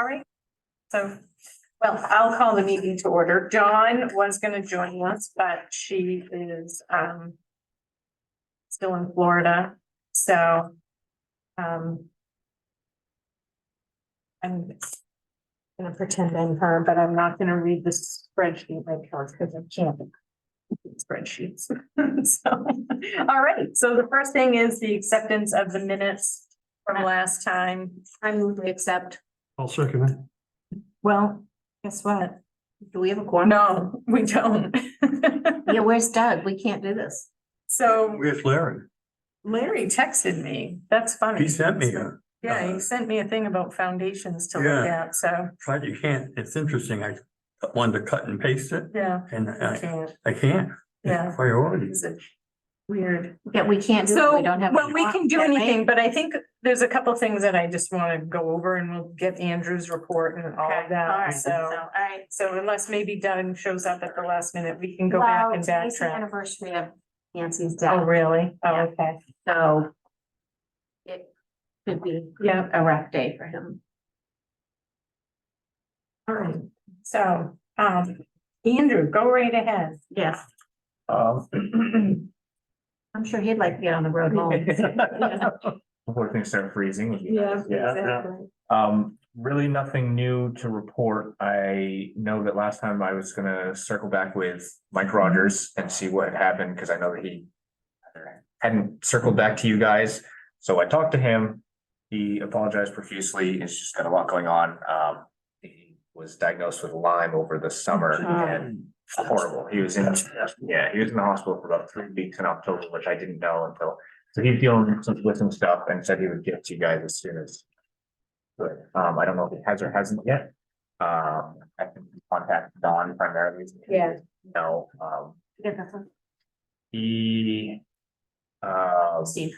All right. So, well, I'll call the meeting to order. Dawn was gonna join us, but she is still in Florida, so I'm gonna pretend I'm her, but I'm not gonna read the spreadsheet like her because I can't read spreadsheets. So, all right, so the first thing is the acceptance of the minutes from last time. I move to accept. I'll second it. Well, guess what? Do we have a quorum? No, we don't. Yeah, where's Doug? We can't do this. So Where's Larry? Larry texted me. That's funny. He sent me a, Yeah, he sent me a thing about foundations to look Yeah. at, so, but you can't, it's interesting. I wanted to cut and paste it yeah. and I can't. I can't. Yeah. It's priorities. It's weird. Yeah, we can't do it. So, We don't have. a well, we can do quorum, right? anything, but I think there's a couple things that I just want to go over and we'll get Andrew's report and all Okay, of that. all right, So, all right. so unless maybe Doug shows up at the last minute, we can go Well, back and today's the backtrack. anniversary of Nancy's Oh, death, really? Oh, Yeah. okay. so it could be Yeah. a rough day for him. All right. So, Andrew, go right ahead. Yes, I'm sure he'd like to get on the road home. Before things start freezing. Yeah. exactly. Really nothing new to report. I know that last time I was gonna circle back with Mike Rogers and see what had happened, because I know that he hadn't circled back to you guys. So I talked to him. He apologized profusely. He's just got a lot going on. He was diagnosed with Lyme over the summer and horrible. He was in the hospital for about 3 weeks in October, which I didn't know until. So he's dealing with some stuff and said he would get to you guys as soon as. But I don't know if it has or hasn't yet. I can contact Don primarily. Yeah. No, he. Steve,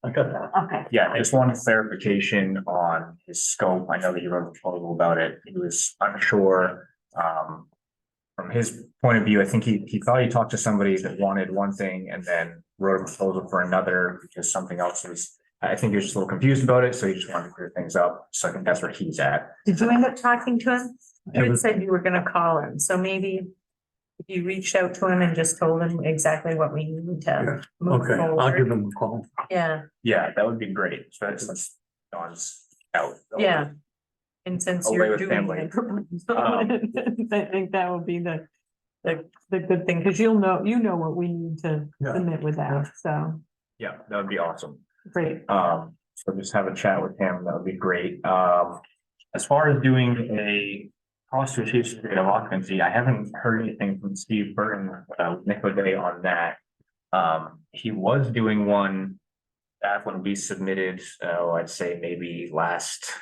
I got that. okay. Yeah, I just wanted clarification on his scope. I know that you wrote a proposal about it. He was unsure. From his point of view, I think he thought he talked to somebody that wanted one thing and then wrote a proposal for another because something else was. I think he was just a little confused about it, so he just wanted to clear things up. So I think that's where he's at. Did you end up talking to him? I You had was- said you were gonna call him, so maybe if you reached out to him and just told him exactly what we need to move Okay, I'll forward. give him a call. Yeah, Yeah, that would be great, especially since Don's out. yeah. And since Away you're with doing family. it, I think that would be the good thing, because you know what we need to Yeah. submit with that, so, Yeah, that would be awesome. great. So just have a chat with him, that would be great. As far as doing a cost to achieve certificate of occupancy, I haven't heard anything from Steve Burton, Nick O'Day on that. He was doing one back when we submitted, I'd say maybe last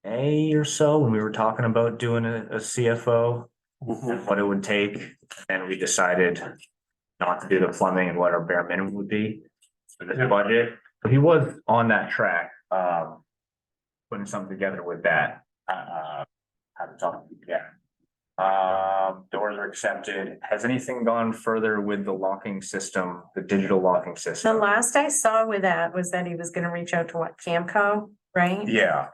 May or so, when we were talking about doing a CFO and what it would take, and we decided not to do the plumbing and what our bare minimum would be for this budget. So he was on that track, putting something together with that. Haven't talked to you yet. Doors are accepted. Has anything gone further with the locking system, the digital locking The system? last I saw with that was that he was gonna reach out to what, Camco, right? Yeah,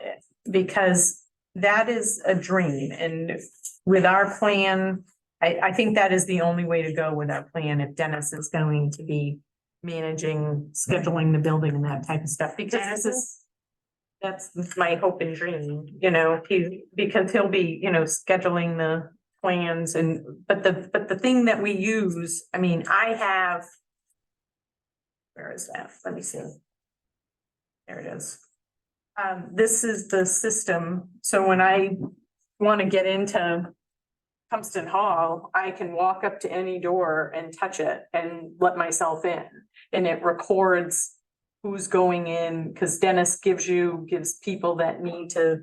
Because that is a dream, and with our plan, I think that is the only way to go with our plan if Dennis is going to be managing, scheduling the building and that type of stuff, because that's my hope and dream, because he'll be, scheduling the plans but the thing that we use, I mean, I have. Where is that? Let me see. There it is. This is the system, so when I want to get into Pumpston Hall, I can walk up to any door and touch it and let myself in. And it records who's going in, because Dennis gives people that need to,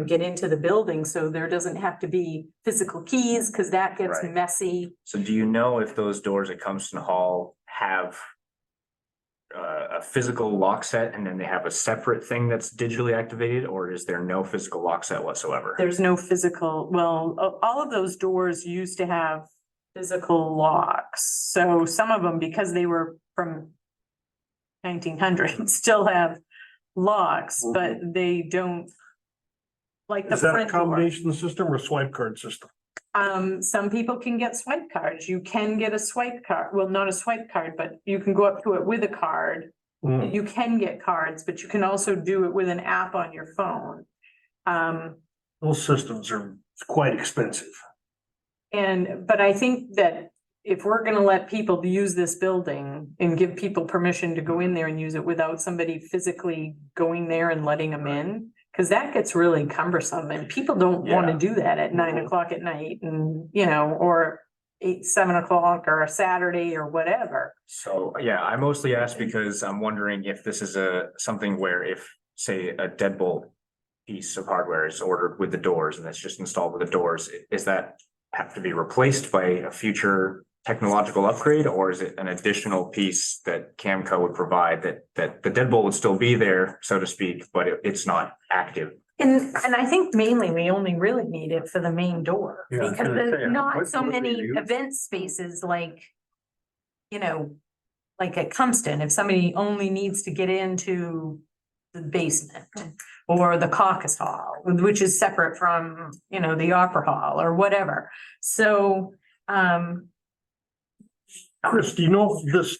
get into the building, so there doesn't have to be physical keys, because that gets Right. messy. so do you know if those doors at Cumston Hall have a physical lock set and then they have a separate thing that's digitally activated, or is there no physical lock set whatsoever? There's no physical, all of those doors used to have physical locks. So some of them, because they were from 1900, still have locks, but they don't. Like the Is that a front door. combination system or swipe card system? Some people can get swipe cards. You can get a swipe card. Well, not a swipe card, but you can go up to it with a card. Mm. You can get cards, but you can also do it with an app on your phone. Those systems are quite expensive. But I think that if we're gonna let people use this building and give people permission to go in there and use it without somebody physically going there and letting them in, cause that gets really cumbersome and people don't wanna Yeah. do that at 9 o'clock at night and, you know, or 7 o'clock or a Saturday or whatever. So, yeah, I mostly asked because I'm wondering if this is something where if, say, a deadbolt piece of hardware is ordered with the doors and that's just installed with the doors, is that have to be replaced by a future technological upgrade, or is it an additional piece that Camco would provide that the deadbolt would still be there, so to speak, but it's not active? And I think mainly we only really need it for the main door, Yeah, I was because gonna say, there's not what so door do many you use? event spaces like, you know, like at Compton, if somebody only needs to get into the basement or the caucus hall, which is separate from, you know, the opera hall or whatever. So, Chris, do you know if this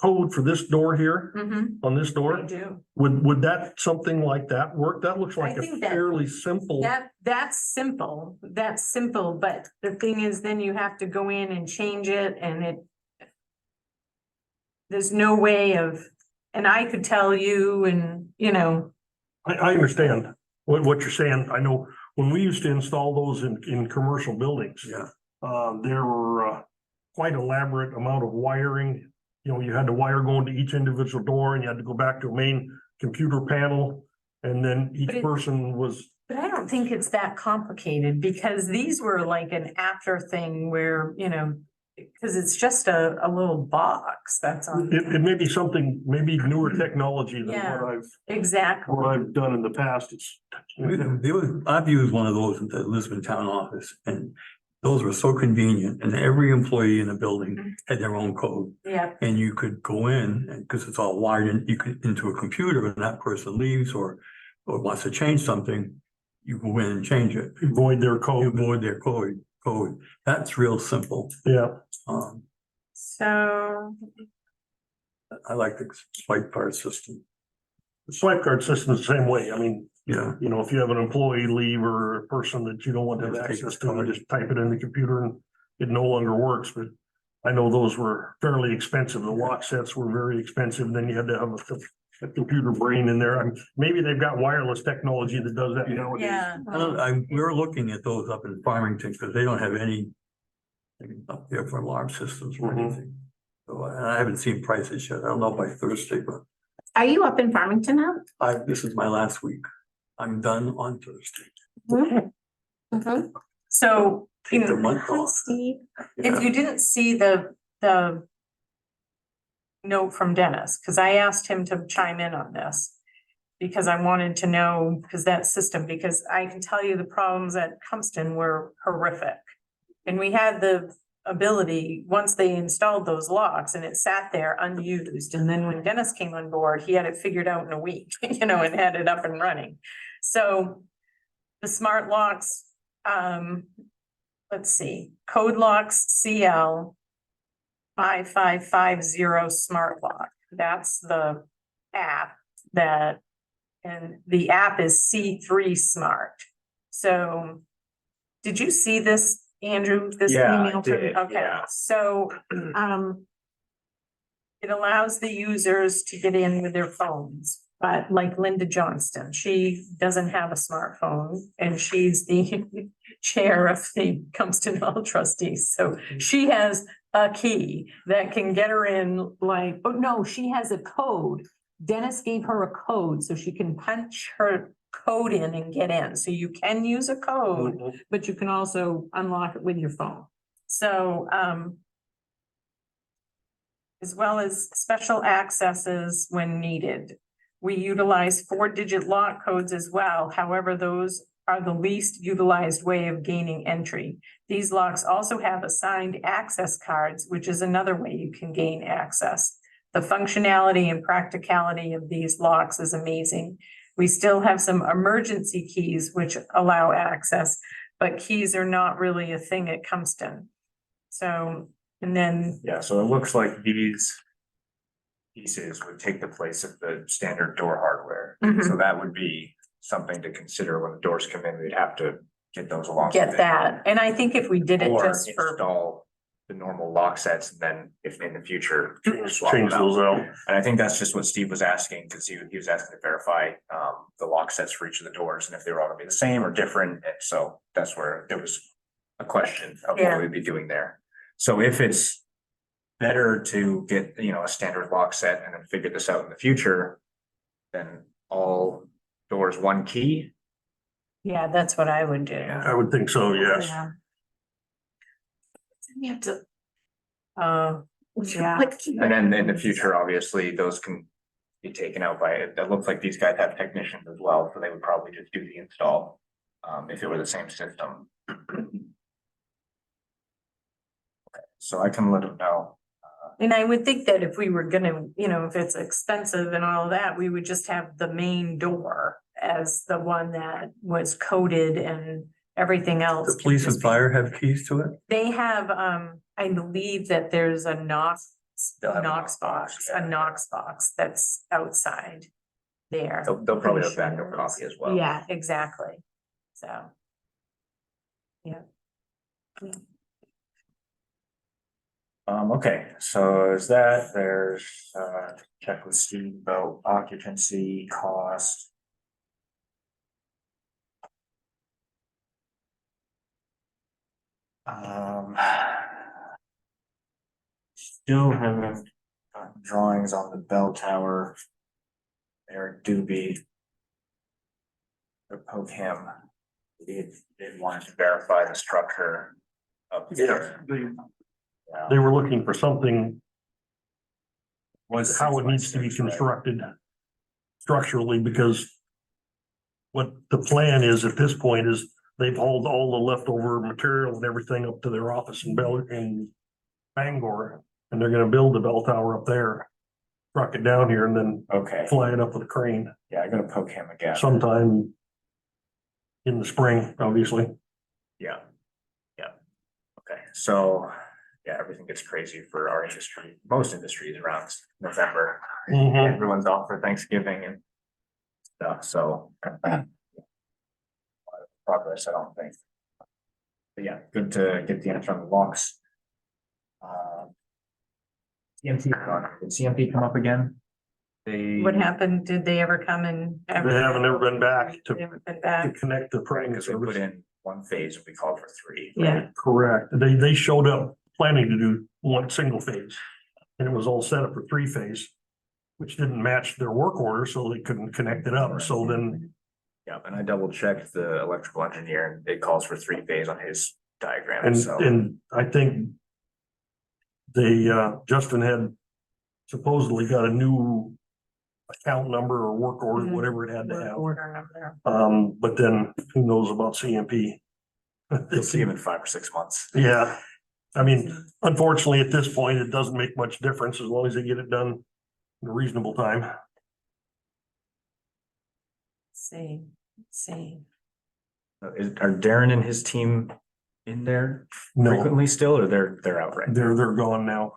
code for this door here, mhm, on this I door, do. would that, something like that work? That looks like I a think that- fairly simple. That's simple, but the thing is, then you have to go in and change it and there's no way of, and I could tell you and, you know, I understand what you're saying. I know when we used to install those in commercial buildings, Yeah, there were quite elaborate amount of wiring. You know, you had the wire going to each individual door and you had to go back to a main computer panel. And then But each it- person was, but I don't think it's that complicated because these were like an after thing where, you know, because it's just a little box, that's all. it may be something, maybe newer technology than Yeah. what Exactly. I've done in the past. It's. I've used one of those at the Lisbon town office and those were so convenient and every employee in the building had their own code. Yeah, And you could go in and because it's all wired in, you could into a computer and that person leaves or wants to change something, you go in and change it. Void their You code, avoid their code. That's real simple. yeah. so, I like the swipe card system. The swipe card system is the same way. I mean, Yeah, you know, if you have an employee leave or a person that you don't want to have Just take access the to, you card. just type it in the computer and it no longer works, but I know those were fairly expensive. The lock sets were very expensive. Then you had to have a computer brain in there. I mean, maybe they've got wireless technology that does that nowadays. yeah. we were looking at those up in Farmington because they don't have any up there for alarm systems or Mhm. anything. So I haven't seen prices yet. I don't know by Thursday, but Are you up in Farmington now? this is my last week. I'm done on Thursday. So, you Take the know, month off. Steve. if you didn't see the note from Dennis, because I asked him to chime in on this. Because I wanted to know, because that system, because I can tell you the problems at Compton were horrific. And we had the ability, once they installed those locks and it sat there unused, and then when Dennis came on board, he had it figured out in a week, you know, and had it up and running. So the smart locks, let's see, Code Locks CL 5550 Smart Lock. That's the app that, and the app is C3 Smart. So did you see this, Andrew, this Yeah, I email? did, Okay, yeah. so, it allows the users to get in with their phones, but like Linda Johnston, she doesn't have a smartphone and she's the chair of the Compton Hall trustees, so she has a key that can get her in like, oh no, she has a code. Dennis gave her a code so she can punch her code in and get in. So you can use a code, Mhm. but you can also unlock it with your phone. So, as well as special accesses when needed. We utilize 4-digit lock codes as well. However, those are the least utilized way of gaining entry. These locks also have assigned access cards, which is another way you can gain access. The functionality and practicality of these locks is amazing. We still have some emergency keys which allow access, but keys are not really a thing at Compton. So, and then, Yeah, so it looks like these pieces would take the place of the standard door hardware. So Mhm. that would be something to consider when the doors come in. We'd have to get those along. get with it. that. And I think if we did it Or just for, install the normal lock sets, and then if in the future. swap Change them out. those out. And I think that's just what Steve was asking, because he was asking to verify the lock sets for each of the doors and if they were all gonna be the same or different. And so that's where there was a question of Yeah. what we'd be doing there. So if it's better to get, a standard lock set and then figure this out in the future, then all doors one key. yeah, that's what I would do. Yeah. I would think so, yes. Yeah. You have to. Yeah. And then in the future, obviously, those can be taken out by, it looks like these guys have technicians as well, so they would probably just do the install. If it were the same system. Okay, so I can let them know. And I would think that if we were gonna, if it's expensive and all that, we would just have the main door as the one that was coded and everything else. The can police and just be- fire have keys to it? They have, I believe that there's a Knox They'll have a Knox box, yeah. a Knox box that's outside there. They'll probably Pretty have sure backup there copy is. as well. Yeah, exactly. So. Yeah. Okay, so is that, there's, check with Steve about occupancy cost. Still haven't gotten drawings on the bell tower. Eric Doobie. Or poke him. He wanted to verify the structure of Yeah, there. they were looking for something, Was how it needs to be 6 by 6, right? constructed structurally, because what the plan is at this point is they've hauled all the leftover material and everything up to their office in Bangor, and they're gonna build the bell tower up there, truck it down here and then Okay, fly it up with a crane yeah, I gotta poke him again. sometime in the spring, obviously. Yeah. Yeah. Okay, so, yeah, everything gets crazy for our industry, most industries around November. Mhm. Everyone's off for Thanksgiving and stuff, so. Progress, I don't think. But yeah, good to get the answer on the locks. CMP, did CMP come up again? They. What happened? Did they ever come and? They haven't ever been back They to haven't been to back. connect the Right, crane because they put service. in one phase, we called for 3. Yeah, Correct. They showed up planning to do one single phase. And it was all set up for 3-phase, which didn't match their work order, so they couldn't connect it up. So then, Yeah, and I double checked the electrical engineer and it calls for 3-phase on his diagram, and, so. and I think they, Justin had supposedly got a new account number or work order, Mhm. whatever it had to work have. order number. But then who knows about CMP? You'll see him in 5 or 6 months. Yeah, I mean, unfortunately, at this point, it doesn't make much difference as long as they get it done in a reasonable time. See. Are Darren and his team in there No, frequently still, or they're out right now? they're gone now.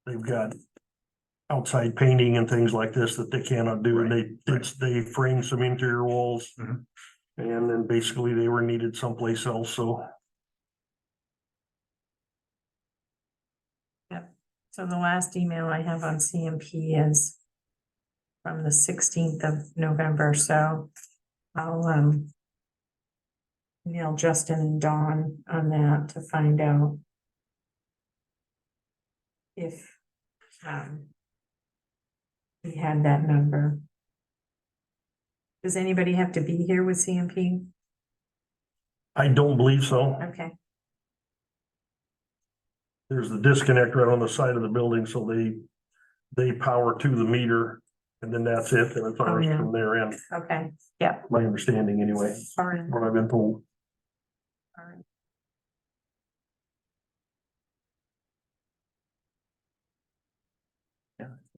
They've got outside painting and things like this that they cannot do, and they framed some interior walls. Mhm. And then basically they were needed someplace else, so. So the last email I have on CMP is from the 16th of November, so I'll email Justin and Dawn on that to find out if he had that number. Does anybody have to be here with CMP? I don't believe so. Okay, There's the disconnect right on the side of the building, so they power to the meter. And then that's it, and it's Oh, ours yeah. from their end, okay, my understanding anyway, all right, what I've been told. all right.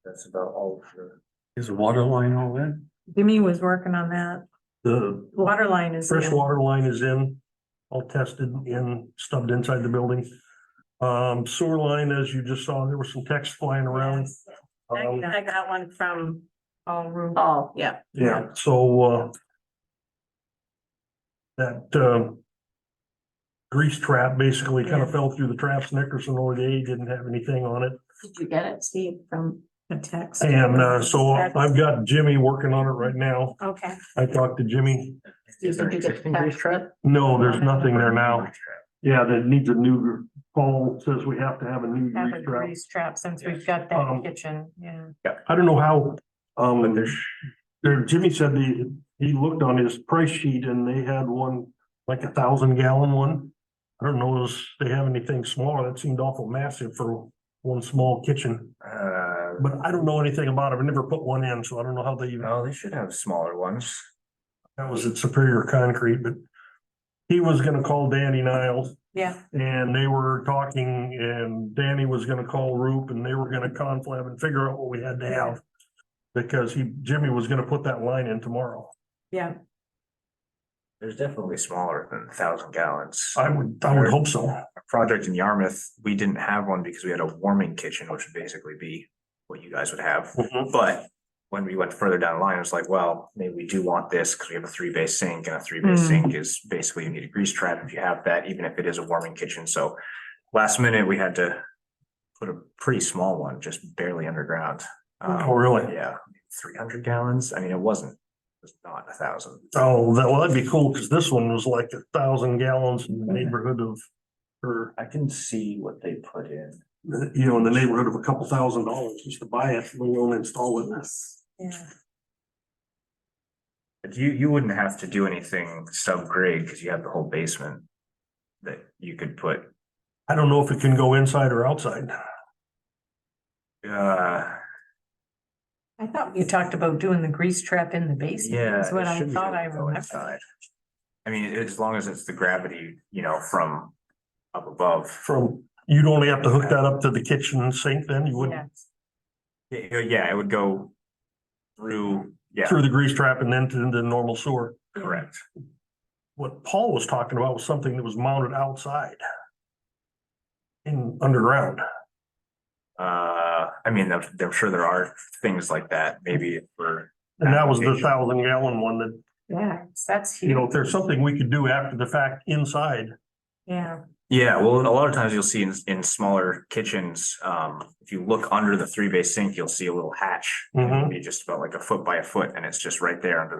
That's about all for. Is the water line all that? Jimmy was working on that. The Water line is. fresh in. water line is in, all tested in, stubbed inside the building. Sewer line, as you just saw, there was some text flying around. Yes. I got one from Paul Rue. Oh, yeah. Yeah, so, that, grease trap basically kind of Yeah. fell through the traps. Nickerson ODA didn't have anything on it. Did you get it, Steve, from A text. And, so I've got Jimmy working on it right now. Okay, I talked to Jimmy. Is there Did you get existing the grease text? trap? No, there's nothing there now. Yeah, that needs a new, Paul says we have to have a new have a grease trap. grease trap since we've got Um, that kitchen, yeah. I don't know how, But there's, Jimmy said he looked on his price sheet and they had one, like 1,000-gallon one. I don't know if they have anything smaller. That seemed awful massive for one small kitchen, but I don't know anything about it. I never put one in, so I don't know how they even, no, they should have smaller ones. that was at Superior Concrete, but he was gonna call Danny Niles. Yeah, And they were talking and Danny was gonna call Roop and they were gonna conflab and figure out what we had to have. Because Jimmy was gonna put that line in tomorrow. yeah, There's definitely smaller than 1,000 gallons. I would hope so. Our project in Yarmouth, we didn't have one because we had a warming kitchen, which would basically be what you guys would have. But when we went further down the line, it was like, well, maybe we do want this because we have a 3-bay sink, and a 3-bay Mm. sink is basically you need a grease trap if you have that, even if it is a warming kitchen. So last minute, we had to put a pretty small one, just barely underground. Oh, really? Yeah, 300 gallons. I mean, it was not 1,000. Oh, that'd be cool, because this one was like 1,000 gallons in the neighborhood of, or, I can see what they put in. in the neighborhood of a couple $1,000 just to buy it, let alone install it. yeah. But you wouldn't have to do anything sub-grade because you have the whole basement that you could put. I don't know if it can go inside or outside. I thought you talked about doing the grease trap in the basement, Yeah. is what it I should be thought able I to go remembered. inside. I mean, as long as it's the gravity, from up above. You'd only have to hook that up to the kitchen sink then, you wouldn't, Yeah, Yeah, it would go through, yeah, through the grease trap and then to the normal sewer. correct. What Paul was talking about was something that was mounted outside. Underground. I mean, I'm sure there are things like that, maybe for. And that was the application. 1,000-gallon one that, yeah, that's huge, if there's something we could do after the fact inside. yeah, Yeah, well, a lot of times you'll see in smaller kitchens, if you look under the 3-bay sink, you'll see a little hatch. Mhm. Maybe just about like a foot by a foot, and it's just right there under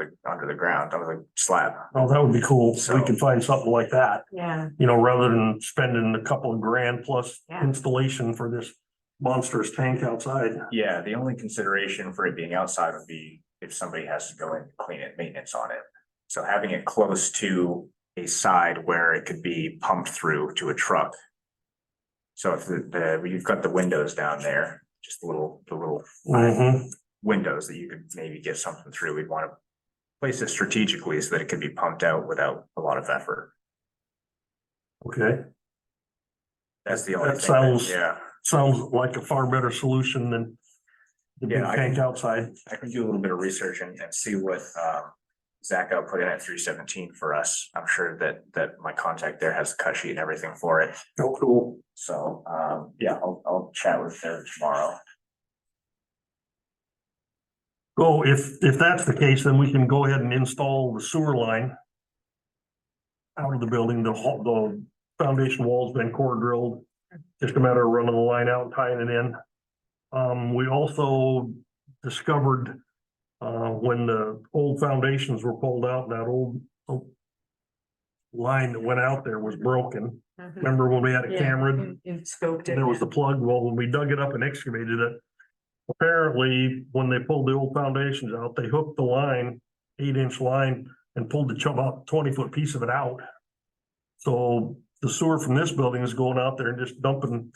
the ground, under the slab. Oh, that would be cool. We So- could find something like that, yeah, rather than spending a couple of grand plus Yeah. installation for this monstrous tank outside. Yeah, the only consideration for it being outside would be if somebody has to go in and clean it, maintenance on it. So having it close to a side where it could be pumped through to a truck. So if you've got the windows down there, just the little Mhm. windows that you could maybe get something through, we'd want to place it strategically so that it could be pumped out without a lot of effort. Okay, That's the only That thing. sounds- Yeah, sounds like a far better solution than the big Yeah, I tank can- outside. I can do a little bit of research and see what Zach out put in at 317 for us. I'm sure that my contact there has the cut sheet and everything for it. Oh, cool. So yeah, I'll chat with her tomorrow. Oh, if that's the case, then we can go ahead and install the sewer line out of the building. The foundation wall's been core drilled. Just a matter of running the line out and tying it in. We also discovered, when the old foundations were pulled out, that old line that went out there was broken. mhm. Remember when we had a Yeah, camera? you scoped it. There was the plug. Well, when we dug it up and excavated it, apparently, when they pulled the old foundations out, they hooked the line, 8-inch line, and pulled about 20-foot piece of it out. So the sewer from this building is going out there and just dumping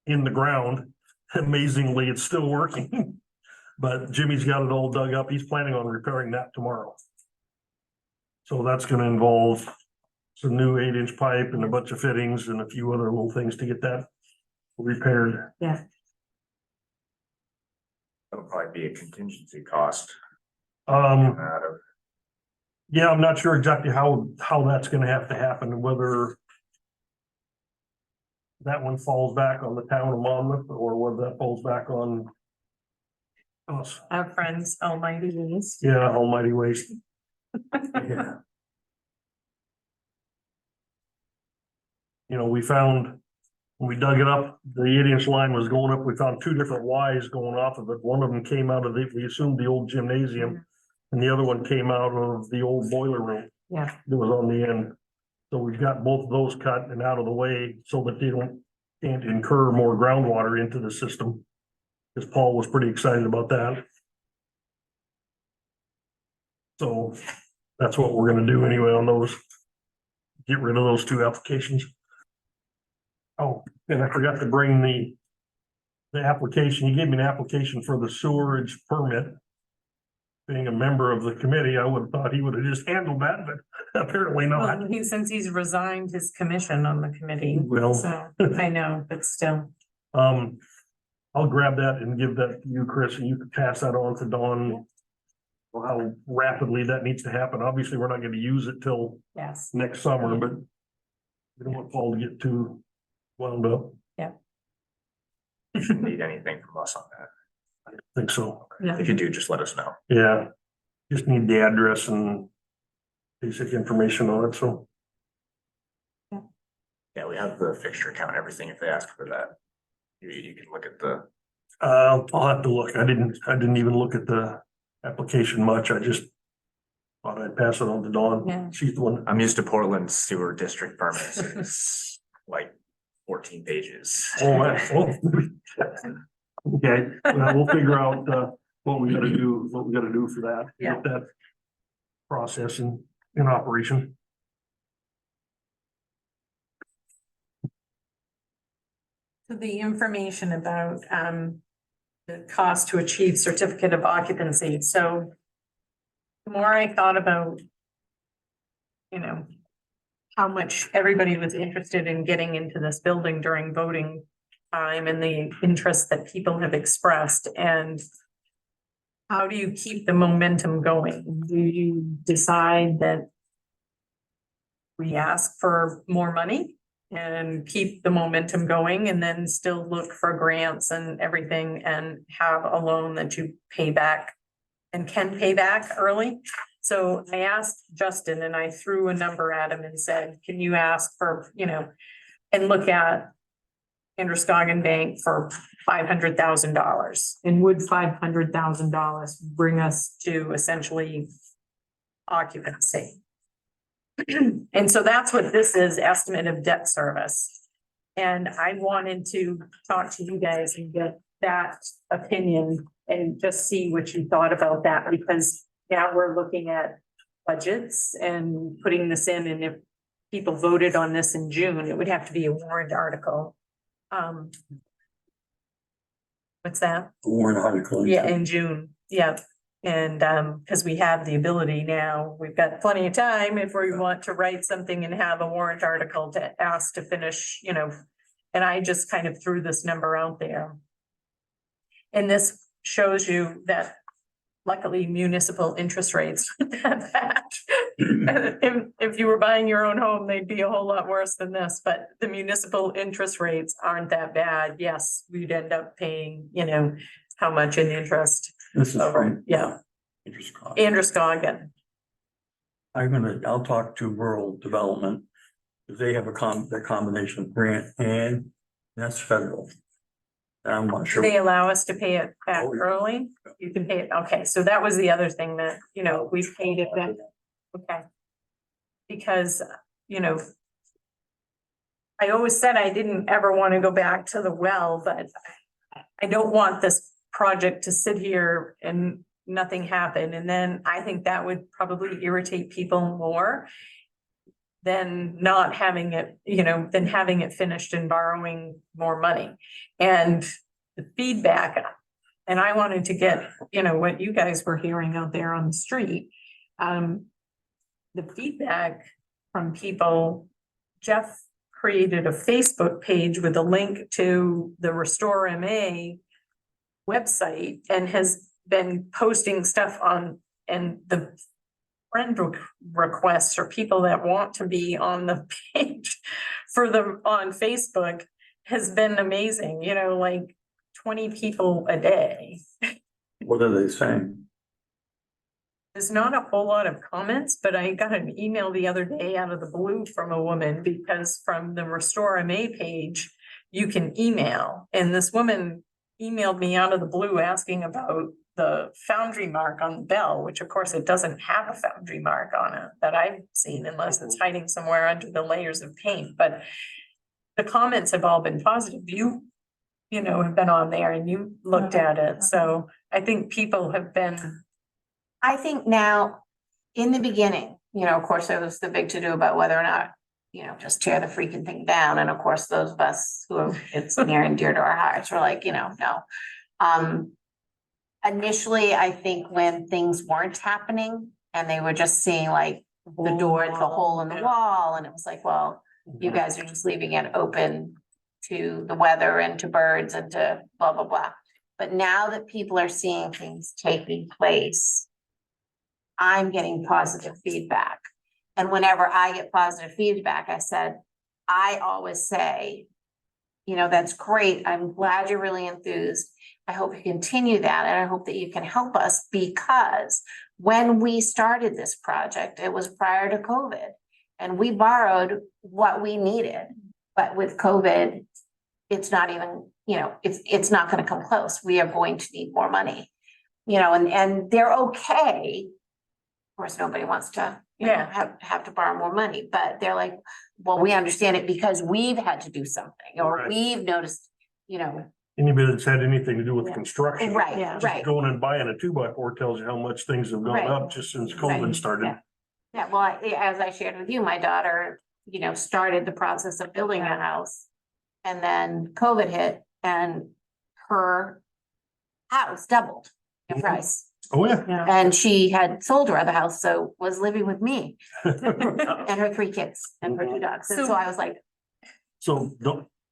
in the ground. Amazingly, it's still working. But Jimmy's got it all dug up. He's planning on repairing that tomorrow. So that's gonna involve some new 8-inch pipe and a bunch of fittings and a few other little things to get that repaired. Yeah. That'll probably be a contingency cost Um, out of. yeah, I'm not sure exactly how that's gonna have to happen, whether that one falls back on the town of Monmouth or whether that falls back on us. Our friends, Almighty Ways. Yeah, Almighty Waste. Yeah. You know, we found, when we dug it up, the 8-inch line was going up, we found two different Ys going off of it. One of them came out of we assumed the old gymnasium. And the other one came out of the old boiler room Yeah, that was on the end. So we've got both of those cut and out of the way so that they can't incur more groundwater into the system. Because Paul was pretty excited about that. So that's what we're gonna do anyway on those. Get rid of those two applications. Oh, and I forgot to bring the application. You gave me an application for the sewerage permit. Being a member of the committee, I would have thought he would have just handled that, but apparently not. well, since he's resigned his commission on the committee, Well, so I know, but still. I'll grab that and give that to you, Chris, and you can pass that on to Dawn. How rapidly that needs to happen. Obviously, we're not gonna use it till Yes, next summer, but we don't want Paul to get too wound up. You shouldn't need anything from us on that. I think so. yeah, If you do, just let us know. Yeah, just need the address and basic information on it, so. Yeah, we have the fixture count, everything, if they ask for that. You can look at the, I'll have to look. I didn't even look at the application much. I just thought I'd pass it on to Yeah. Dawn. She's the one. I'm used to Portland sewer district permits, it's like 14 pages. Oh. Okay, well, we'll figure out, what we gotta do for that. Yeah. Get that process in operation. so the information about, the cost to achieve certificate of occupancy, so the more I thought about, you know, how much everybody was interested in getting into this building during voting time and the interest that people have expressed, and how do you keep the momentum going? Do you decide that we ask for more money and keep the momentum going and then still look for grants and everything and have a loan that you pay back and can pay back early? So I asked Justin and I threw a number at him and said, can you ask for, and look at Androscoggin Bank for $500,000? And would $500,000 bring us to essentially occupancy? And so that's what this is, estimate of debt service. And I wanted to talk to you guys and get that opinion and just see what you thought about that, because now we're looking at budgets and putting this in, and if people voted on this in June, it would have to be a warrant article. What's that? Warrant article. Yeah, in June, yeah. And because we have the ability now, we've got plenty of time if we want to write something and have a warrant article to ask to finish, and I just kind of threw this number out there. And this shows you that luckily municipal interest rates aren't that bad. If you were buying your own home, they'd be a whole lot worse than this, but the municipal interest rates aren't that bad. Yes, we'd end up paying, how much in interest This is over, from. yeah, Interest cost. Androscoggin. I'll talk to rural development. Because they have their combination of grant and that's federal. And I'm not Do sure. they allow us to pay it back Oh, yeah. early? You can pay it, okay, so that was the other thing that, we've paid it back, okay. Because, I always said I didn't ever want to go back to the well, but I don't want this project to sit here and nothing happen, and then I think that would probably irritate people more than not having it, than having it finished and borrowing more money. And the feedback, and I wanted to get, what you guys were hearing out there on the street. The feedback from people, Jeff created a Facebook page with a link to the Restore MA website and has been posting stuff on, and the requests or people that want to be on the page for them on Facebook has been amazing, you know, like 20 people a day. What are they saying? There's not a whole lot of comments, but I got an email the other day out of the blue from a woman, because from the Restore MA page, you can email, and this woman emailed me out of the blue asking about the foundry mark on the bell, which of course it doesn't have a foundry mark on it that I've seen, unless it's hiding somewhere under the layers of paint, but the comments have all been positive. You know, have been on there and you looked at it, so I think people have been. I think now, in the beginning, you know, of course, there was the big to-do about whether or not, you know, just tear the freaking thing down, and of course, those of us who are, it's near and dear to our hearts, were like, you know, no. Initially, I think when things weren't happening and they were just seeing like the door, the hole in the wall, and it was like, well, you guys are just leaving it open to the weather and to birds and to blah, blah, blah. But now that people are seeing things taking place, I'm getting positive feedback. And whenever I get positive feedback, I always say, you know, that's great. I'm glad you're really enthused. I hope you continue that, and I hope that you can help us, because when we started this project, it was prior to COVID, and we borrowed what we needed. But with COVID, it's not even, you know, it's not gonna come close. We are going to need more money. You know, and they're okay. Of course, nobody wants to, you know, have to borrow more money, but they're like, well, we understand it because we've had to do something, or Right. we've noticed, you know. Anybody that's had anything to do with Yeah. construction. Right, Yeah. Just going and buying a 2x4 tells you how much things have gone Right. up just since Right. COVID started. Yeah. Yeah, well, as I shared with you, my daughter, you know, started the process of building a house. And then COVID hit and her house doubled in Mhm. price. Oh, yeah. And she had sold her other house, so was living with me and her 3 kids and her 2 dogs. And so I was like, So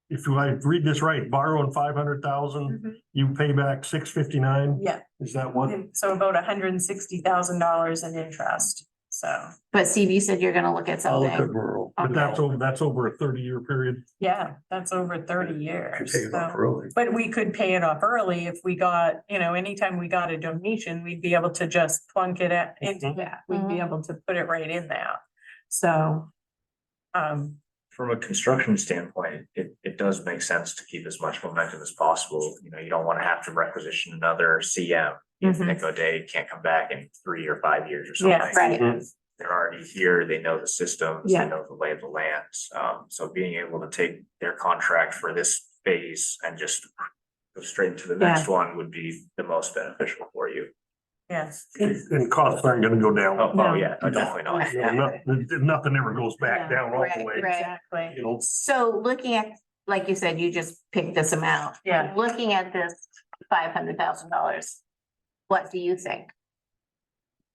if I read this right, borrowing 500,000, you pay back 659, Yeah, is that what? so about $160,000 in interest, so, but Steve, you said you're gonna look at I'll look at something. rural. But that's over a 30-year period. yeah, that's over 30 Could years. pay it off so- early. But we could pay it off early if we got, you know, anytime we got a donation, we'd be able to just plunk it into Mhm. that. We'd be Mhm. able to put it right in that. So, From a construction standpoint, it does make sense to keep as much momentum as possible. You know, you don't want to have to requisition another CM. If Mhm. Nico Day can't come back in 3 or 5 years or Yeah, something. right. Mhm. They're already here, they know the systems, Yeah. they know the lay of the land. So being able to take their contract for this phase and just go straight into the next one would be the most beneficial for you. yes. And costs aren't gonna go down. Oh, yeah, definitely not. You know, nothing ever goes back Yeah. down all the Right, way. right. Exactly. You know, So looking at, like you said, you just picked this amount. Yeah. Looking at this $500,000, what do you think?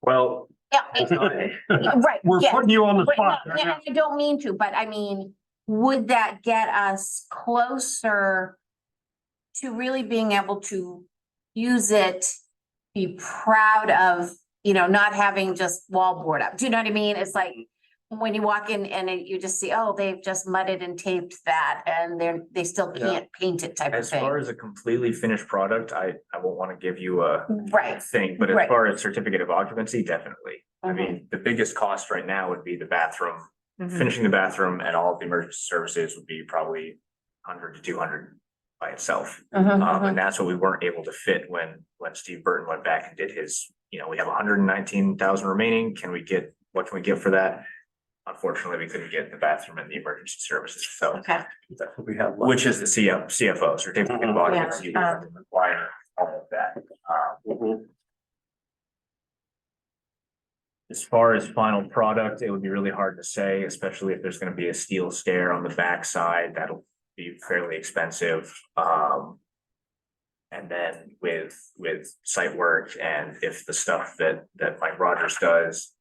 Well, Yeah, right, We're yeah. putting you on the But spot. no, yeah, I don't mean to, but I mean, would that get us closer to really being able to use it, be proud of, you know, not having just wallboard up? Do you know what I mean? It's like when you walk in and you just see, oh, they've just mudded and taped that and they still Yeah. can't paint it type of as far thing. as a completely finished product, I won't want to give you a Right. thing, but as Right. far as certificate of occupancy, definitely. I Mhm. mean, the biggest cost right now would be the bathroom. Mhm. Finishing the bathroom and all of the emergency services would be probably 100 to 200 by itself. And that's what we weren't able to fit when Steve Burton went back and did his, you know, we have 119,000 remaining. What can we get for that? Unfortunately, we couldn't get the bathroom and the emergency services, so, Okay, That's what we have. left. which is the CFO, certificate of Mhm. occupancy, we have to require all of that. Mhm. As far as final product, it would be really hard to say, especially if there's gonna be a steel stair on the backside, that'll be fairly expensive. And then with site work and if the stuff that Mike Rogers does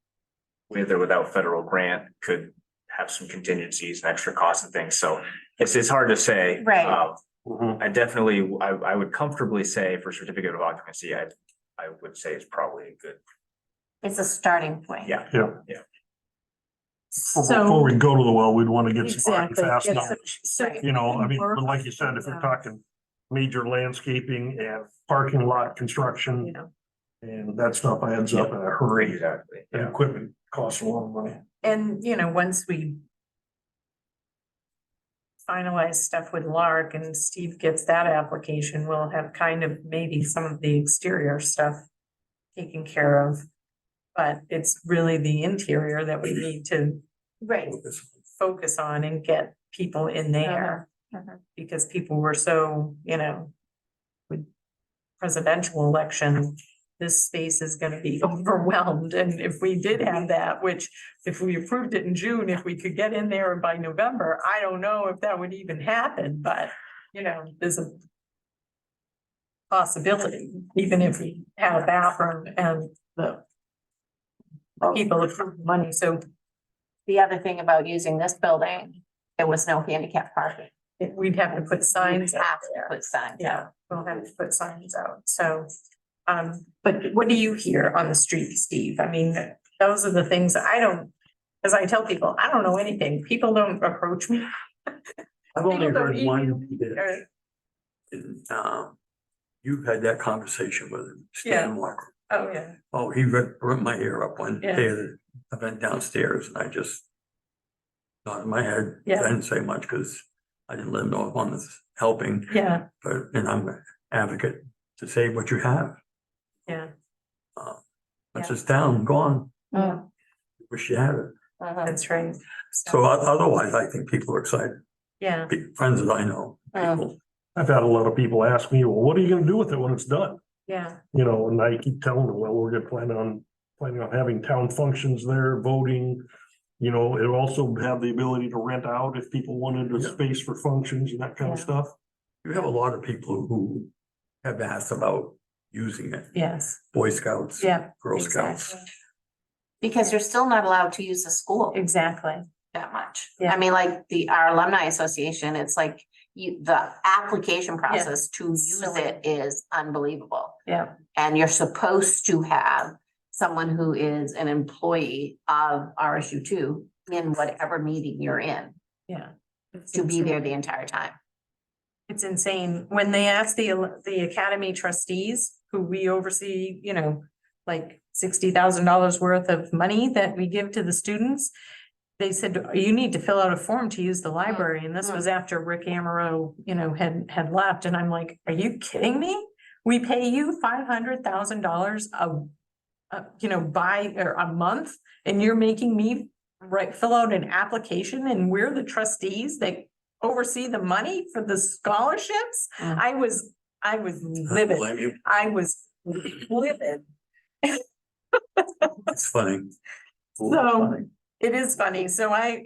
with or without federal grant could have some contingencies and extra costs and things, so it's hard to say. Right. Mhm. I definitely, I would comfortably say for certificate of occupancy, I would say it's probably a good, It's a starting point. yeah. Yeah. Before So, we go to the well, we'd want to get some hard and exactly. fast yeah, numbers. so You know, I mean, work but like you said, if with, we're talking major landscaping and parking lot you construction know, and that stuff adds up in a hurry. Exactly, And yeah. equipment costs a lot of money. and once we finalize stuff with Lark and Steve gets that application, we'll have kind of maybe some of the exterior stuff taken care of. But it's really the interior that we need to Right. focus on and get people in there. Because people were so, with presidential election, this space is gonna be overwhelmed. And if we did have that, which if we approved it in June, if we could get in there by November, I don't know if that would even happen, but, there's a possibility, even if we had a bathroom and the people approve money, so The other thing about using this building, there was no handicap parking. we'd have to put signs out Have to there. put signs Yeah, out. we'll have to put signs out, so, but what do you hear on the street, Steve? I mean, those are the things I don't, as I tell people, I don't know anything, people don't approach me. I've only People don't heard email one me, that, you had that conversation with Stan Walker. Oh, yeah, Oh, he ripped my ear up one Yeah. day that I went downstairs and I just thought in my head, I Yeah. didn't say much because I didn't live no one that's helping, yeah, and I'm an advocate to save what you have. yeah, That's Yeah. just down, gone, yeah, wish you had it. that's right. So otherwise, I think people are excited, Yeah, friends that I know, people. I've had a lot of people ask me, well, what are you gonna do with it when it's done? yeah, You know, and I keep telling them, well, we're gonna planning on having town functions there, voting. You know, it'll also have the ability to rent out if people wanted a Yeah. space for functions and that kind of Yeah. stuff. You have a lot of people who have asked about using it, yes, Boy Scouts, yeah, Girl Scouts. exactly, Because you're still not allowed to use the school exactly, that much. Yeah. I mean, like our alumni association, it's like the application process to use Silly. it is unbelievable. yeah, And you're supposed to have someone who is an employee of RSU two in whatever meeting you're in yeah. It's to be insane. there the entire time. It's insane. When they asked the academy trustees, who we oversee, like $60,000 worth of money that we give to the students. They said, you need to fill out a form to use the library. And this was after Rick Amaro, had left. And I'm like, are you kidding me? We pay you $500,000 by a month, and you're making me fill out an application, and we're the trustees that oversee the money for the scholarships. Mm. I was I don't livid. blame you. I was livid. It's funny. So it is funny. So I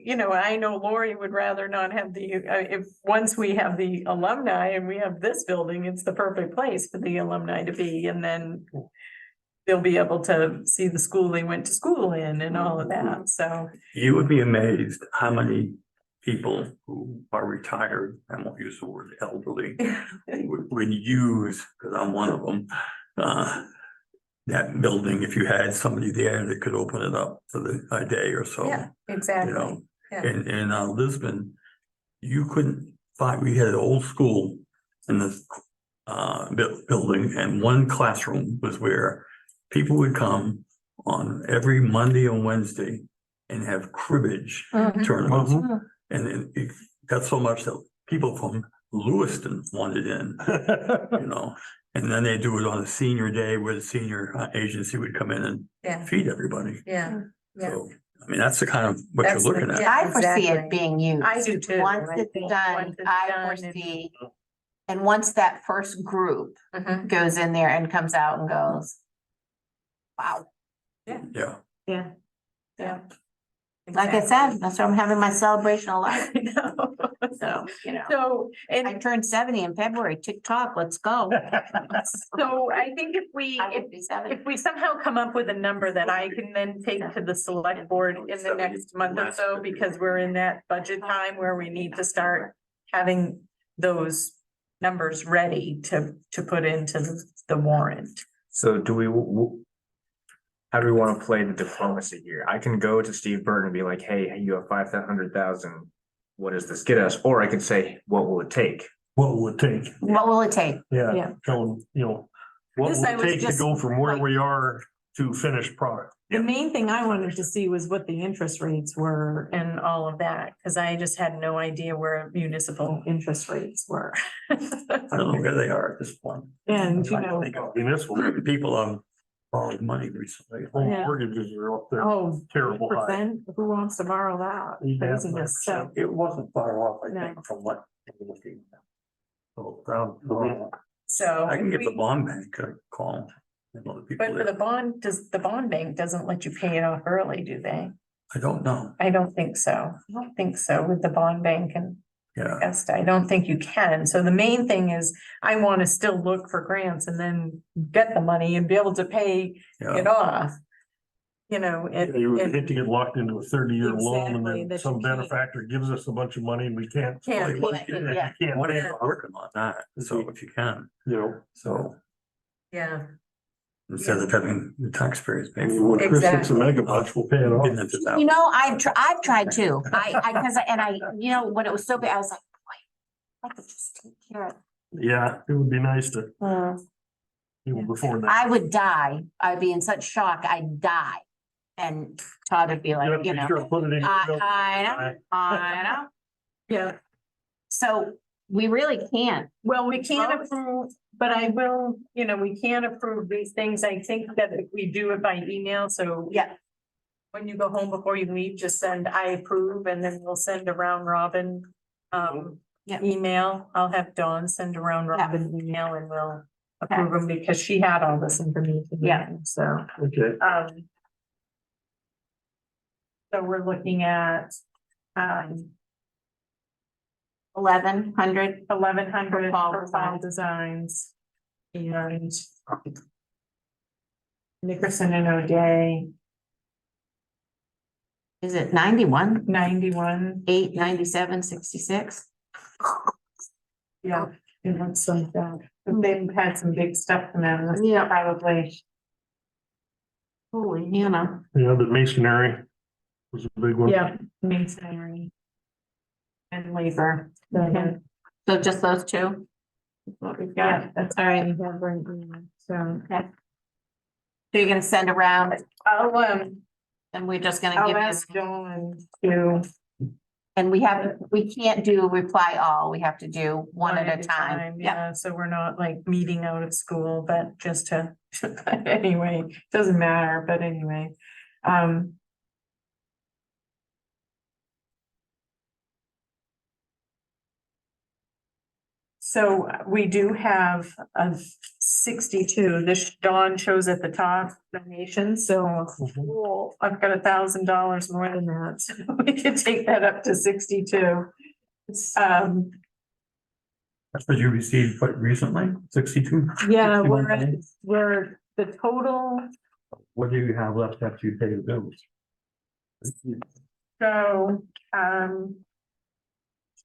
know Lori would rather not have if once we have the alumni and we have this building, it's the perfect place for the alumni to be, and then they'll be able to see the school they went to school in and all of that. So, You would be amazed how many people who are retired, I won't use the word elderly, would use, because I'm one of them, that building, if you had somebody there that could open it up for a day or so. yeah, You exactly. know, Yeah. in Lisbon, you couldn't find, we had an old school in this building, and one classroom was where people would come on every Monday and Wednesday and have cribbage Mhm. tournaments. Mhm. And it got so much that people from Lewiston wanted in, and then they do it on a senior day where the senior agency would come in and Yeah, feed everybody. yeah, yeah. So, I mean, that's the kind of what you're That's the- looking at. yeah. I foresee it exactly. being used. I do too. Once I it's think done, once it's I done and- foresee. And once that first group Mhm. goes in there and comes out and goes, wow, Yeah, Yeah, yeah. like I said, that's why I'm having my celebration of life. I know. So, So, I and turned 70 in February, TikTok, let's go. so I think if I would be 70. if we somehow come up with a number that I can then take to the select board in the next month or so, because we're in that budget time where we need to start having those numbers ready to put into the warrant. So do we, how do we want to play the diplomacy here? I can go to Steve Burton and be like, hey, you have 500,000. What does this get us? Or I can say, what will it take? What will it take? What will it take? Yeah, Yeah. tell them, you know, what This will I it was take to just go from where like- we are to finished product? The main thing I wanted to see was what the interest rates were and all of that, because I just had no idea where municipal interest rates were. I don't know where they are at this point. And, you I know, think Municipal, people have borrowed money recently. home Yeah. mortgages are up there, oh, terrible high. 3%, who wants to borrow that? Yeah, Craziness, so, It wasn't far off, I No. think, from what. they were looking at. So, ground- so. I can give the we- bond bank a call. I know the people But for there. the bond, the bond bank doesn't let you pay it off early, do they? I don't know, I don't think so. I don't think so with the bond bank and yeah, Augusta. I don't think you can. So the main thing is I want to still look for grants and then get the money and be able to pay it yeah. off. You know, You would it hate to get locked into a 30-year loan and Exactly, then that some you can't- benefactor gives us a bunch of money and we can't, can't. Well, Yeah. can't, What are you working on that, so if you can, you know. so Yeah, instead of having the taxpayers I pay mean, for when it. Chris hits a megabucks, we'll pay it off. Getting into that. You know, I've tried too. You know, when it was so bad, I was like, boy, I could just take care of it. Yeah, it would be nice to, even Yeah. before that. I would die. I'd be in such shock. I'd die. And Todd would be You have like, to you be know, sure to put it in. your bill. I know, I know. yeah. So we really can't. Well, we can't approve, but I will, you know, we can approve these things. I think that if we do it by email, so. Yeah. When you go home before you leave, just send I approve and then we'll send a round robin. Yeah. Email. I'll have Dawn send a round Yeah. robin email and we'll approve them because she had all this information. Yeah. So, Okay, so we're looking at, 1,100. 1,100 Fall for fall designs. And Nickerson and O'Day, Is it 91, 91. 8, 97, 66? Yeah, it looks like that. But they've had some big stuff come out. That's Yeah. Probably. Holy, you know. yeah, the masonry was a big one. Yeah, masonry. And labor. Okay. So just those two? What we've Yeah, got. that's all right. So, Okay. So you're gonna send around I'll and we're just gonna give ask you, Dawn to. and we can't do reply all. We have to do one at a time. Yeah. Yeah, so we're not like meeting out of school, but just to, anyway, doesn't matter, but anyway. So we do have a 62, this Dawn shows at the top donation, so Mhm. cool. I've got $1,000 more than that, so we could take that up to 62. That's what you received, what, recently, 62? Yeah, 61 we're, days? we're, the total, What do you have left after you pay the bills? so,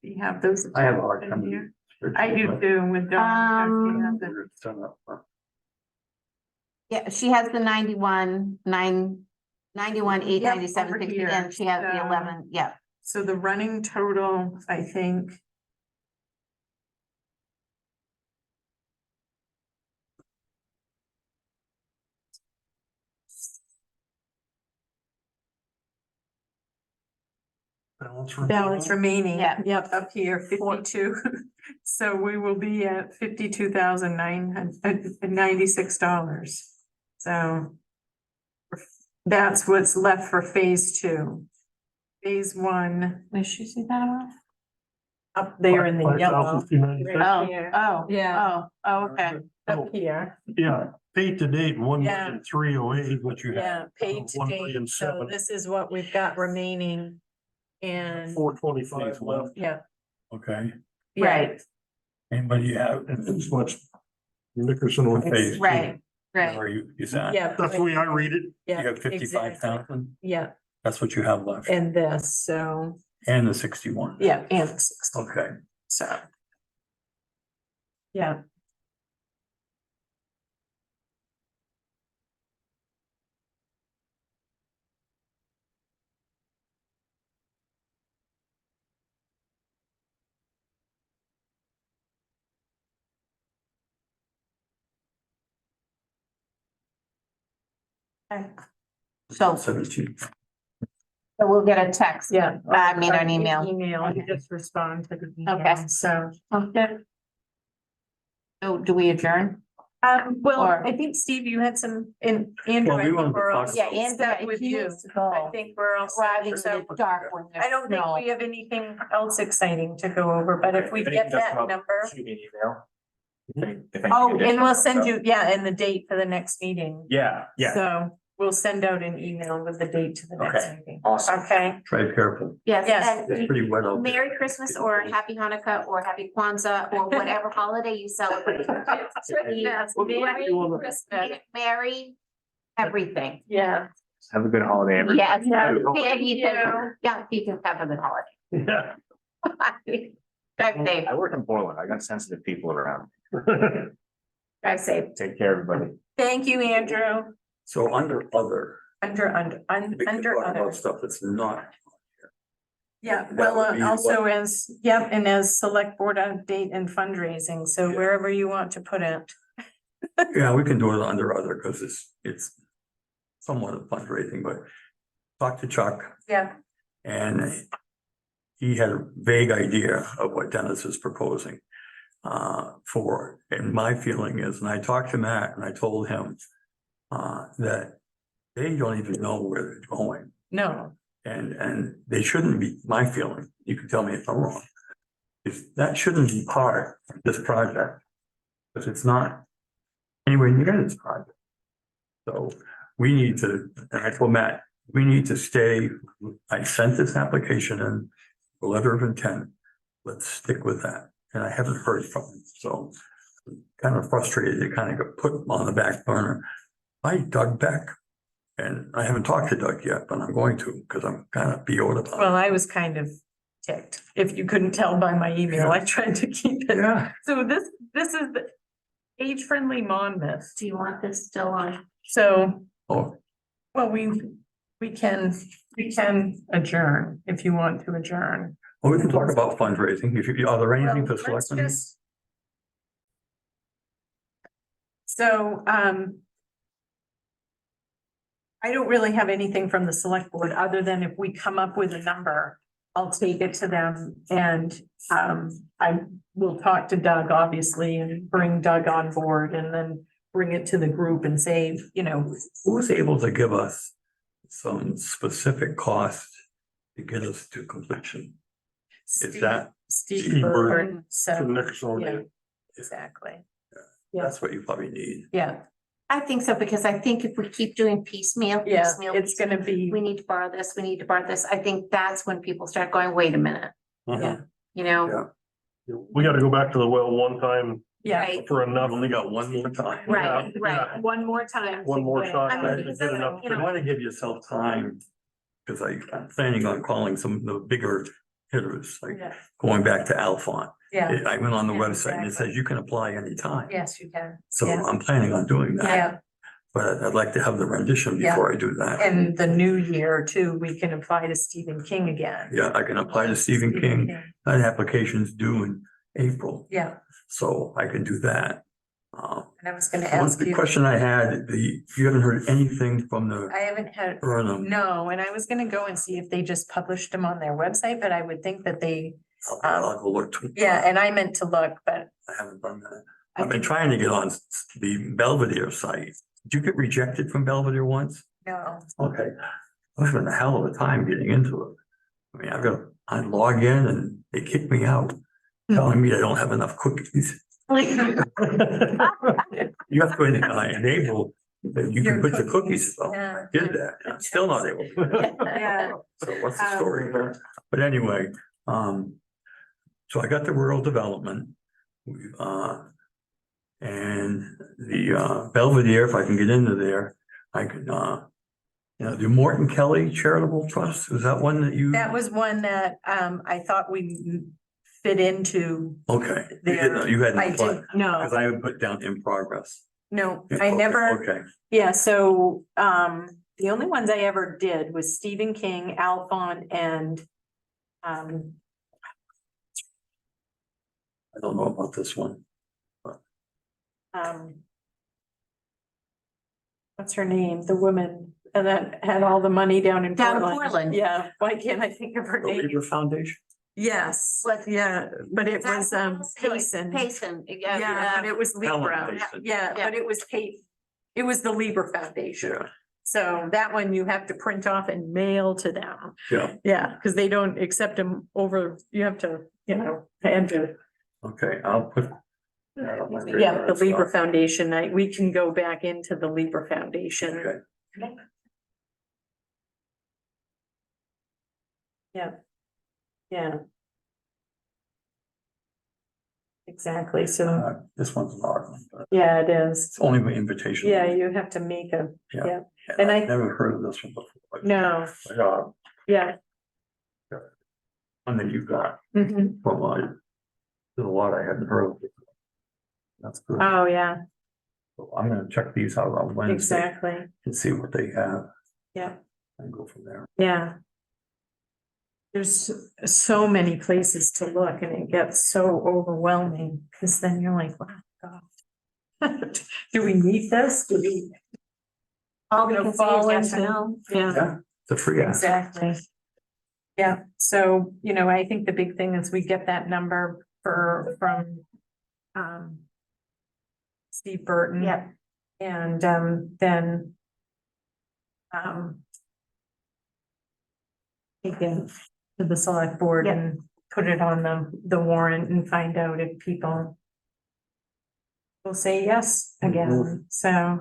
we have those. I have a hard in time. here. I do too with Dawn. Yeah, she has the 91, 91, 8, Yep, 97, over 60, here. and she has the So- 11, yeah. So the running total, I think. Balance remaining. Yeah. Yep, up here, 52. So we will be at $52,996. So. That's what's left for phase 2. Phase 1, Where she see that amount? up there in the yellow. Oh, here. oh, Yeah. oh, okay. Up here, Yeah, paid to date, Yeah. 1,308,000, what you have. yeah, paid to date, so 1,000,007. this is what we've got remaining. And, 425 left. yeah, Okay, yeah, Right, anybody have? And it's much. Nickerson will Phase pay. right, right. Or you, is that? yeah. That's the way I read it. Yeah, You have 55,000, exactly. Yeah, that's what you have left, and this, so, and the 61. yeah, and 60, Okay, so. Yeah. So $17. we'll get a text. Yeah. I mean, an email. Email, you just respond to the email, Okay. so. Okay. So do we adjourn? Well, Or- I think, Steve, you had some, in Andrew, Well, I we think wanted to we're all talk Yeah, about- and set with he you. needs to go. I think we're all Riding set. in So the dark when there's I don't think snow. we have anything else exciting to go over, but if we Anything get that's that up, number. shoot me an email. If Oh, anything and we'll additional send comes you, up. yeah, and the date for the next meeting. Yeah, So we'll send out an email with the date to the next Okay. meeting. awesome. Okay, Drive careful. Yes, Yes. It's and pretty wet out there. Merry Christmas or Happy Hanukkah or Happy Kwanzaa or whatever holiday you celebrate. Yes, Merry Christmas. Merry everything. Yeah. Have a good holiday, everyone. Yes. Yeah. Yeah, you can, you. yeah, you can have a good holiday. Yeah. Drive safe, I work in Portland. I got sensitive people around. drive safe. Take care, everybody. Thank you, Andrew. So under other, Under we can talk other. about stuff that's not. Yeah, That well, would be also as, yeah, and as select board update and fundraising, so Yeah. wherever you want to put it. Yeah, we can do it under other because it's somewhat of fundraising, but talk to Chuck Yeah. and he had a vague idea of what Dennis is proposing for, and my feeling is, and I talked to Matt and I told him that they don't even know where they're going. No, And they shouldn't be, my feeling, you can tell me if I'm wrong. If that shouldn't be part of this project. Because it's not anywhere near this project. So we need to, and I told Matt, we need to stay, I sent this application in, a letter of intent. Let's stick with that. And I haven't heard from him, so kind of frustrated, it kind of got put on the back burner. I dug back. And I haven't talked to Doug yet, but I'm going to, because I'm kind of PO'd about well, I was kind of ticked. If you couldn't tell by my email, I tried to keep it. it. Yeah. So this is the age-friendly Monmouth. Do you want this still on? So, Oh, well, we can adjourn if you want to adjourn. well, we can talk about fundraising. If you, are there anything to Well, select? let's just- So, I don't really have anything from the select board, other than if we come up with a number, I'll take it to them and, I will talk to Doug, obviously, and bring Doug on board and then bring it to the group and say, you know, Who was able to give us some specific cost to get us to completion? Is that, Steve Steve Burton, Burton. For so, the next one. yeah, exactly. that's what you probably need. Yeah, I think so, because I think if we keep doing piecemeal. yeah, piecemeal, it's gonna be, We need to borrow this, we need to borrow this. I think that's when people start going, wait a minute, Uh-huh. you know? Yeah. We gotta go back to the well one time yeah, Right, for I've enough. only got one more time. right, Yeah, right. one more time. One more to get- shot, I mean, to because get that's, enough. you You know, want to give yourself time, because I'm planning on calling some of the bigger hitters, like Yeah, going back to Alphon. yeah, I went on the Yeah, website and it exactly. says you can apply anytime. yes, you can. So yeah. I'm planning on doing that, Yeah, but I'd like to have the rendition Yeah. before I do that. and the new year too, we can apply to Stephen King again. Yeah, I can apply to Stephen King. That application's due in April, Yeah, so I can do that. and I was gonna One ask you, question I had, you haven't heard anything from the I haven't had, Burnham? no, and I was gonna go and see if they just published them on their website, but I would think that they, I'll go look. yeah, and I meant to look, but. I haven't done that. I I've been think- trying to get on the Belvedere site. Did you get rejected from Belvedere once? No, Okay. It's been a hell of a time getting into it. I mean, I log in and they kick me out, telling me I don't have enough cookies. You have to enable that you can Your put the cookies. up. yeah. I did that. I'm still not able. to. Yeah. So what's the story there? But anyway, so I got the rural development. And the Belvedere, if I can get into there, I can, the Morton Kelly Charitable Trust, is that one that you? That was one that, I thought we fit into Okay, their. you hadn't I applied, did, no, because I would put down in progress. no, Yeah, I okay, never, Okay, yeah, so, the only ones I ever did was Stephen King, Alphon, and, um, I don't know about this one. um, what's her name, the woman, and that had all the money down in Down in Portland. Portland. Yeah, why can't I think of her The name? Labor Foundation? Yes, What- yeah, but it was, That's Payson. Payson, Yeah, but it was Helen Libra, Payson. yeah, Yeah. but it was it was the Libra Foundation. Yeah, So that one you have to print off and mail to them. yeah, Yeah, because they don't accept them over, you have to, enter. okay, I'll put. that on my radar Yeah, the as well. Libra Foundation, we can go back into the Libra Foundation. Okay, Yeah. Yeah. Exactly, so, this one's an hard one, but yeah, it is. it's only an invitation. Yeah, you have to make a, And and I've I- never heard of this one before. no, But, yeah. one that you got Mhm. from, there's a lot I hadn't heard of. That's good. Oh, yeah, So I'm gonna check these out on Wednesday exactly. and see what they have Yeah, and go from there. yeah. There's so many places to look and it gets so overwhelming, because then you're like, wow, God. Do we need this? Do we? All we You know, can say fall is yes or into- no. Yeah, Yeah, it's a free ask. exactly. Yeah, so, I think the big thing is we get that number from, Steve Burton. Yep. And, then, take it to the select board Yep. and put it on the warrant and find out if people will say yes again, so,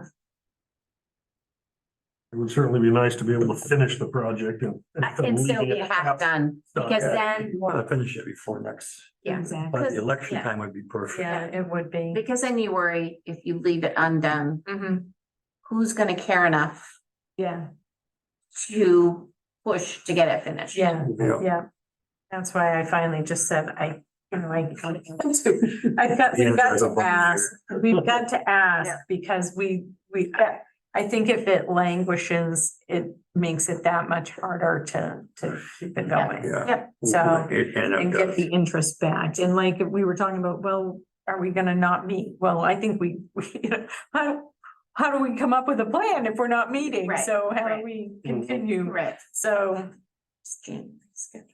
It would certainly be nice to be able to finish the project and. And still be half done, done. because Yeah, then, you wanna finish it before next, yeah, exactly, but the election Yeah. time would be perfect. yeah, it would be. because then you worry if you leave it undone, Mhm. who's gonna care enough Yeah, to push to get it finished? yeah. Yeah. Yeah, that's why I finally just said, we've got to ask, because I think if it languishes, it makes it that much harder to keep it going. Yeah. Yep. So, It and get does. the interest back, and like, if we were talking about, well, are we gonna not meet? Well, I think how do we come up with a plan if we're not meeting? Right, So how do right. we continue? Right. So,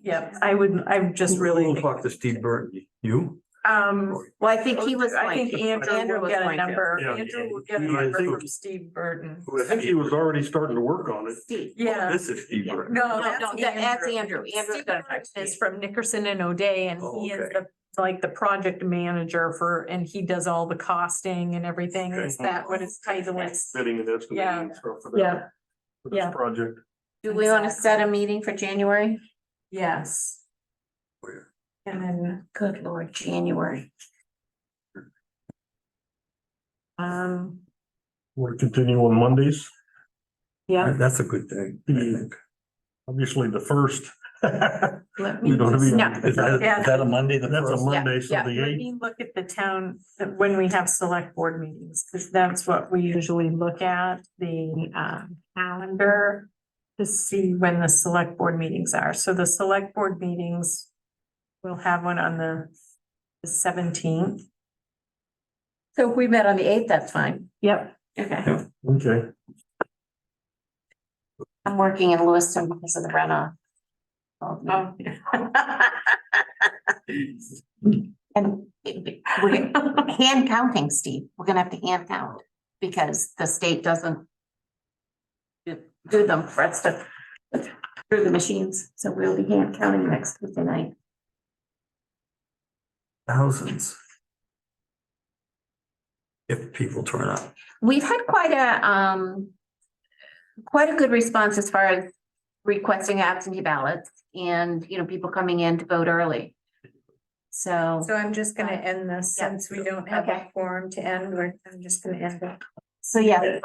yeah, I would just We'll really, talk to Steve Burton, you? Well, I think he was I think going, Andrew Andrew will was get a going to. number, Yeah. Andrew will get a Yeah, I number think- from Steve Burton. I think he was already starting to work on it. Steve. Yeah, This is Steve Yeah. Burton. no, No, that's Andrew. Andrew's Steve gonna Burton talk to is Steve. from Nickerson and O'Day, and Oh, he is okay. the project manager and he does all the costing and everything. Okay. Is that what his title is? Bidding and estimating Yeah. and stuff for Yeah. that. For Yeah. this project. Do we want to set a meeting for January? Yes. Where? And then, Good Lord, January. We'll continue on Mondays, yeah, That's a good thing, I think. obviously the first. let me We don't have just, any- No. Is that a Monday? the That's a first? Monday, so yeah. the let eighth, me look at the town, when we have select board meetings, because that's what we usually look at, the calendar to see when the select board meetings are. So the select board meetings, we'll have one on the 17th. So if we met on the eighth, that's fine. Yep. Okay. okay. I'm working in Lewiston because of the runoff. Oh, And we're hand counting, Steve. We're gonna have to hand count because the state doesn't do them for us to through the machines. So we'll be hand counting next Tuesday night. Thousands. If people turn up. We've had quite a good response as far as requesting absentee ballots and, people coming in to vote early. So, So I'm just gonna end this Yeah. since we don't have a Okay. quorum to end, I'm just gonna end it. so yeah,